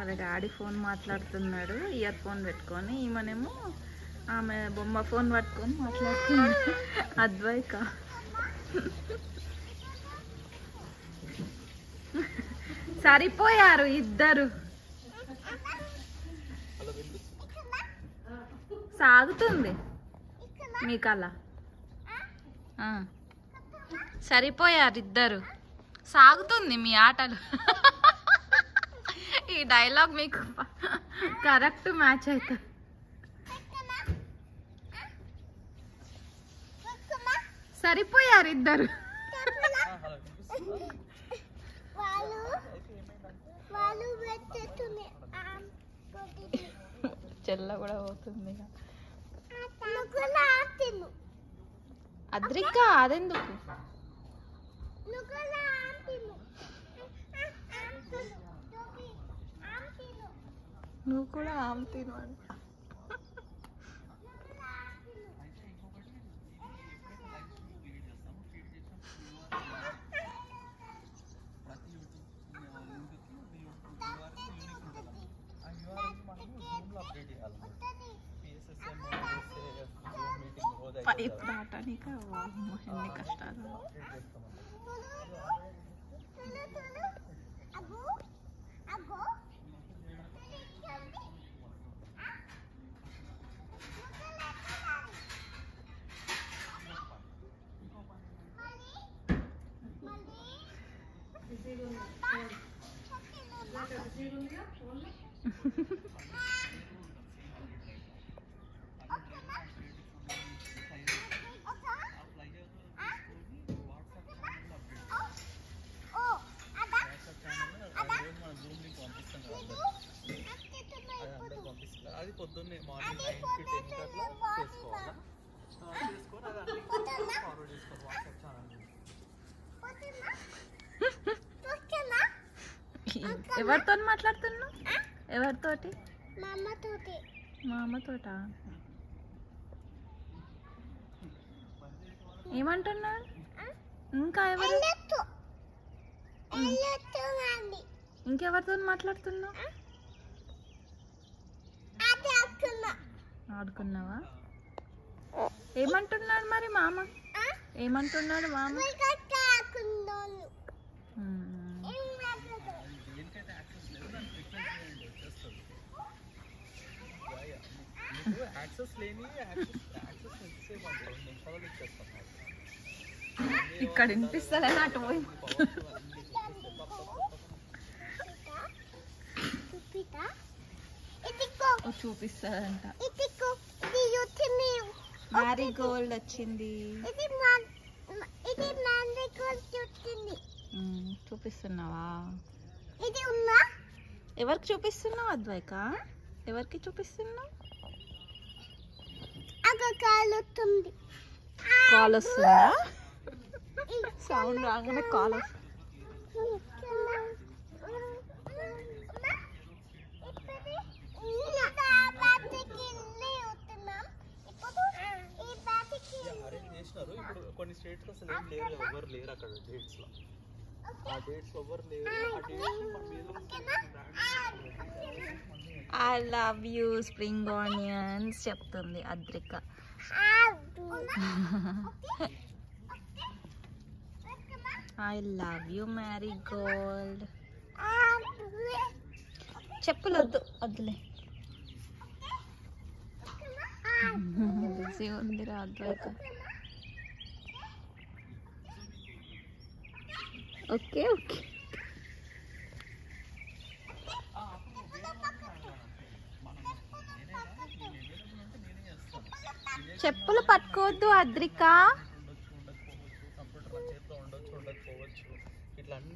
వాళ్ళ daddy phone మాట్లాడుతున్నాడు year phone పెట్టుకొని, ఈమెనేమో ఆమె బొమ్మ ఫోన్ పట్టుకొని మాట్లాడుతుంది. అద్వైక సరిపోయారు ఇద్దరు. సాగుతుంది మీకు అలా సరిపోయారు ఇద్దరు, సాగుతుంది మీ ఆటలు. ఈ డైలాగ్ మీకు కరెక్ట్ మ్యాచ్ అవుతుంది. సరిపోయారు ఇద్దరు. చెల్ల కూడా పోతుంది. అద్రిక అదెందుకు? నువ్వు కూడా ఆమె తిను అని. ఇప్పుడు ఆటానిక ఎన్ని కష్టాలు. అది పొద్దున్నే మార్నింగ్ 9 కి 10 కట్లా చేసుకోవాలా? చేసుకొని అది ఫార్వర్డ్ చేసుకోవాలి వాట్సాప్ ఛానల్. ఎవరితో మాట్లాడుతున్నావు? ఎవరితోటి? మా అమ్మతోట. ఏమంటున్నాడు? ఇంకా ఎవరు? ఇంకెవరితో మాట్లాడుతున్నావు? ఆడుకున్నావా? ఏమంటున్నాడు మరి మామ? ఏమంటున్నాడు మామ? ఇక్కడ వినిపిస్తలే అటు పోయి చూపిస్తాడంట. మ్యారీగోల్డ్ వచ్చింది. చూపిస్తున్నావా? ఎవరికి చూపిస్తున్నావు అద్వైక? ఎవరికి చూపిస్తున్నావు? కాల్ వస్తుందా? సౌండ్ రాగానే కాల్ వస్తుంది. ఇప్పుడు కొన్ని స్టేట్స్ అసలు ఏం లేరు, ఎవరు లేరు అక్కడ డేట్స్ లో. ఆ డేట్స్ ఎవరు లేరు. I love you spring onions చెప్తుంది Adrika. I love you marigold. చెప్పులు వద్దు, వద్దులే. బిజీ ఉందిరా అద్వైక. Okay okay. చెప్పులు పట్టుకోవద్దు అద్రిక. కంప్యూటర్ చేతిలో ఉండొచ్చు ఉండకపోవచ్చు ఇట్లా అన్ని